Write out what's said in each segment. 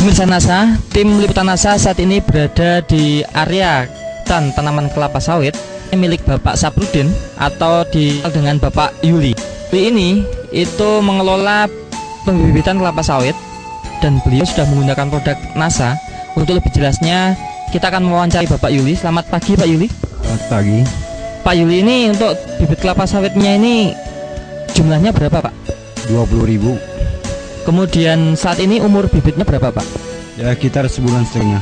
Pemirsa NASA, tim liputan NASA saat ini berada di area tanaman kelapa sawit milik Bapak Saprudin atau dikenal dengan Bapak Yuli. Ini itu mengelola pembibitan kelapa sawit dan beliau sudah menggunakan produk NASA. Untuk lebih jelasnya kita akan mewawancarai Bapak Yuli. Selamat pagi Pak Yuli. Selamat pagi. Pak Yuli, ini untuk bibit kelapa sawitnya ini jumlahnya berapa Pak? 20.000. Kemudian saat ini umur bibitnya berapa Pak? Ya sekitar sebulan setengah.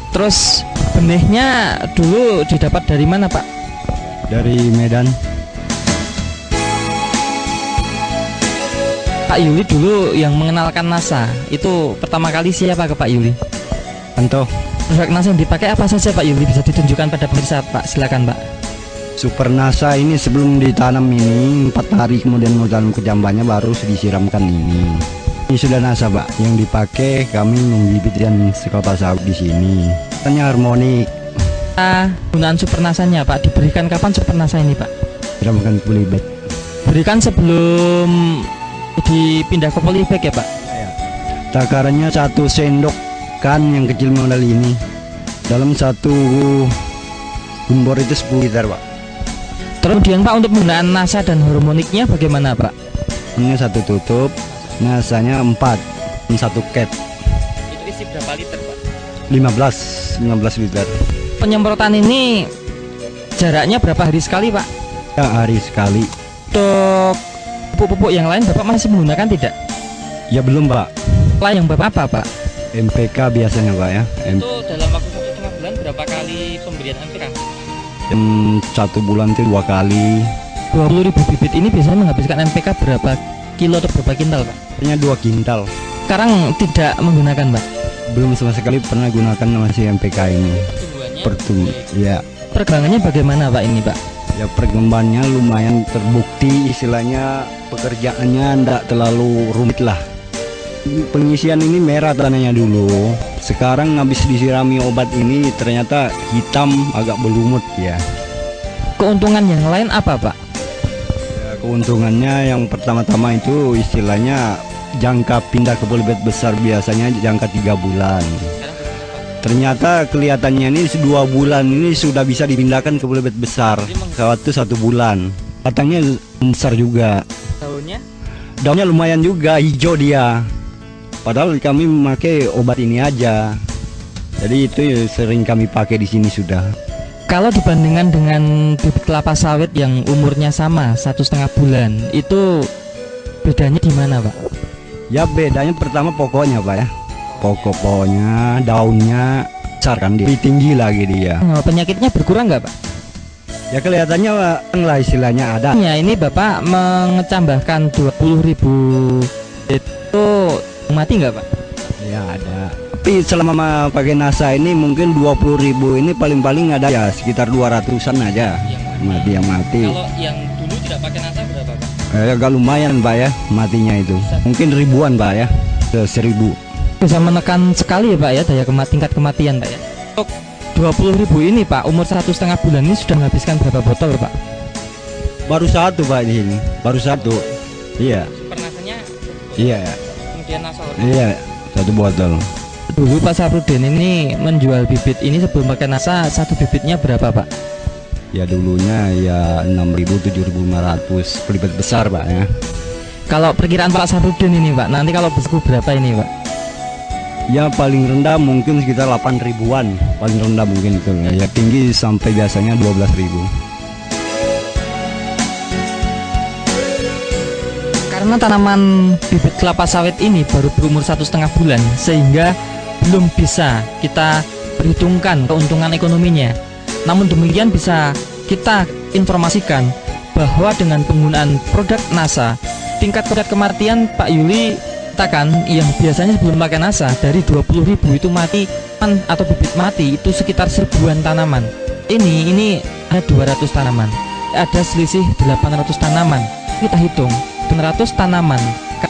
Terus benihnya dulu didapat dari mana Pak? Dari Medan. Pak Yuli dulu yang mengenalkan NASA itu pertama kali siapa ke Pak Yuli? Anto. Produk NASA yang dipakai apa saja Pak Yuli? Bisa ditunjukkan pada pemirsa Pak, silakan Pak. Super NASA ini sebelum ditanam ini 4 hari kemudian mau tanam ke jambannya baru disiramkan ini. Ini sudah NASA Pak, yang dipakai kami membibit dan kelapa sawit di sini. Hanya harmonik. Penggunaan Super NASA-nya Pak diberikan kapan Super NASA ini Pak? Siramkan polybag. Berikan sebelum dipindah ke polybag ya Pak? Ya. Takarannya 1 sendok kan yang kecil model ini. Dalam 1 gembor itu 10 liter Pak. Kemudian Pak untuk penggunaan NASA dan harmoniknya bagaimana Pak? Ini 1 tutup, NASA-nya 4, 1 cat. Itu isi berapa liter Pak? 15 liter. Penyemprotan ini jaraknya berapa hari sekali Pak? Ya hari sekali. Untuk pupuk-pupuk yang lain Bapak masih menggunakan tidak? Ya belum Pak. Lah yang Bapak apa Pak? MPK biasanya Pak ya. Itu dalam waktu 1,5 bulan berapa kali pemberian MPK? 1 bulan itu 2 kali. 20.000 bibit ini biasanya menghabiskan MPK berapa kilo atau berapa kintal Pak? Hanya 2 kintal. Sekarang tidak menggunakan Pak? Belum sama sekali pernah gunakan masih MPK ini. Pertumbuhannya? Ya. Perkembangannya bagaimana Pak ini Pak? Ya perkembangannya lumayan terbukti, istilahnya pekerjaannya tidak terlalu rumit lah. Pengisian ini merah tanahnya dulu. Sekarang habis disirami obat ini ternyata hitam agak berlumut ya. Keuntungan yang lain apa Pak? Ya, keuntungannya yang pertama-tama itu istilahnya jangka pindah ke polybag besar biasanya jangka 3 bulan. Ternyata kelihatannya ini 2 bulan ini sudah bisa dipindahkan ke polybag besar. Waktu 1 bulan. Batangnya besar juga. Daunnya lumayan juga, hijau dia. Padahal kami memakai obat ini aja. Jadi itu sering kami pakai di sini sudah. Kalau dibandingkan dengan bibit kelapa sawit yang umurnya sama 1,5 bulan, itu bedanya di mana Pak? Ya bedanya pertama pokoknya Pak ya. Pokok pohonnya, daunnya besar kan dia, lebih tinggi lagi dia. Penyakitnya berkurang nggak Pak? Ya kelihatannya Pak, lah istilahnya ada. Ya ini Bapak mengecambahkan 20.000 itu mati nggak Pak? Ya ada. Tapi selama pakai NASA ini mungkin 20.000 ini paling-paling ada ya sekitar 200-an aja yang mati. Kalau yang dulu tidak pakai NASA berapa Pak? Agak lumayan Pak ya matinya itu. Mungkin ribuan Pak ya, 1.000. Bisa menekan sekali ya Pak ya daya tingkat kematian Pak ya. Untuk 20.000 ini Pak umur 1,5 bulan ini sudah menghabiskan berapa botol Pak? Baru 1 Pak di sini, baru 1. Iya. Super NASA-nya? Iya. Kemudian NASA? Iya, 1 botol. Dulu Pak Saprudin ini menjual bibit ini sebelum pakai NASA, 1 bibitnya berapa Pak? Ya dulunya ya 6.000 7.500 polybag besar Pak ya. Kalau perkiraan Pak Saprudin ini Pak, nanti kalau besarku berapa ini Pak? Ya paling rendah mungkin sekitar 8.000-an, paling rendah mungkin itu ya, tinggi sampai biasanya 12.000. Karena tanaman bibit kelapa sawit ini baru berumur 1,5 bulan, sehingga belum bisa kita perhitungkan keuntungan ekonominya. Namun demikian bisa kita informasikan bahwa dengan penggunaan produk NASA, tingkat kematian Pak Yuli katakan yang biasanya sebelum pakai NASA dari 20.000 itu mati atau bibit mati itu sekitar 1.000-an tanaman. Ini ada 200 tanaman, ada selisih 800 tanaman. Kita hitung 900 tanaman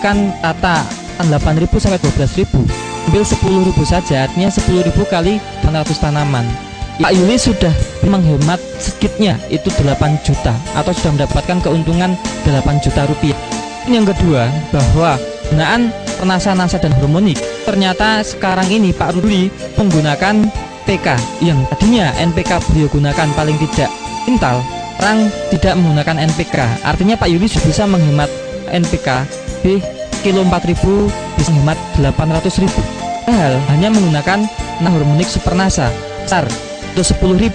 kan rata 8.000 sampai 12.000, ambil 10.000 saja, artinya 10.000 kali 800 tanaman. Pak Yuli sudah menghemat sedikitnya itu 8 juta atau sudah mendapatkan keuntungan 8 juta rupiah. Yang kedua, bahwa penggunaan NASA, NASA dan hormonik. Ternyata sekarang ini Pak Rudi menggunakan PK yang tadinya NPK beliau gunakan paling tidak quintal, sekarang tidak menggunakan NPK. Artinya Pak Yuli bisa menghemat NPK di kilo 4000 bisa menghemat 800.000. Padahal hanya menggunakan hormonik Super NASA besar untuk 10.000.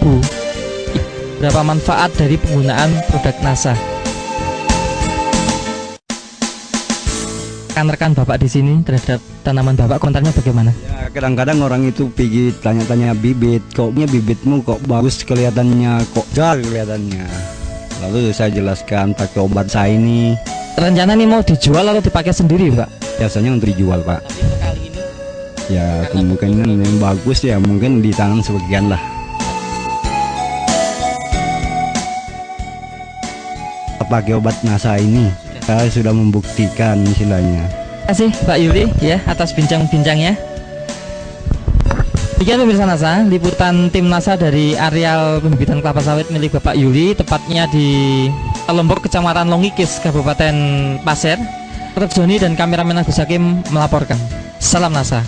Berapa manfaat dari penggunaan produk NASA? Rekan-rekan Bapak di sini terhadap tanaman Bapak, komentarnya bagaimana? Ya, kadang-kadang orang itu pergi tanya-tanya bibit, koknya bibitmu kok bagus kelihatannya, kok jar kelihatannya. Lalu saya jelaskan pakai obat saya ini. Rencana nih mau dijual atau dipakai sendiri, Pak? Biasanya untuk dijual, Pak. Tapi untuk kali ini Ya kemungkinan yang bagus ya mungkin ditanam sebagian lah. Pakai obat NASA ini saya sudah membuktikan istilahnya. Terima kasih Pak Yuli ya atas bincang-bincangnya. Demikian pemirsa NASA, liputan tim NASA dari areal pembibitan kelapa sawit milik Bapak Yuli, tepatnya di Lombok, Kecamatan Longikis, Kabupaten Pasir. Dr. Joni dan kameramen Agus Hakim melaporkan. Salam NASA.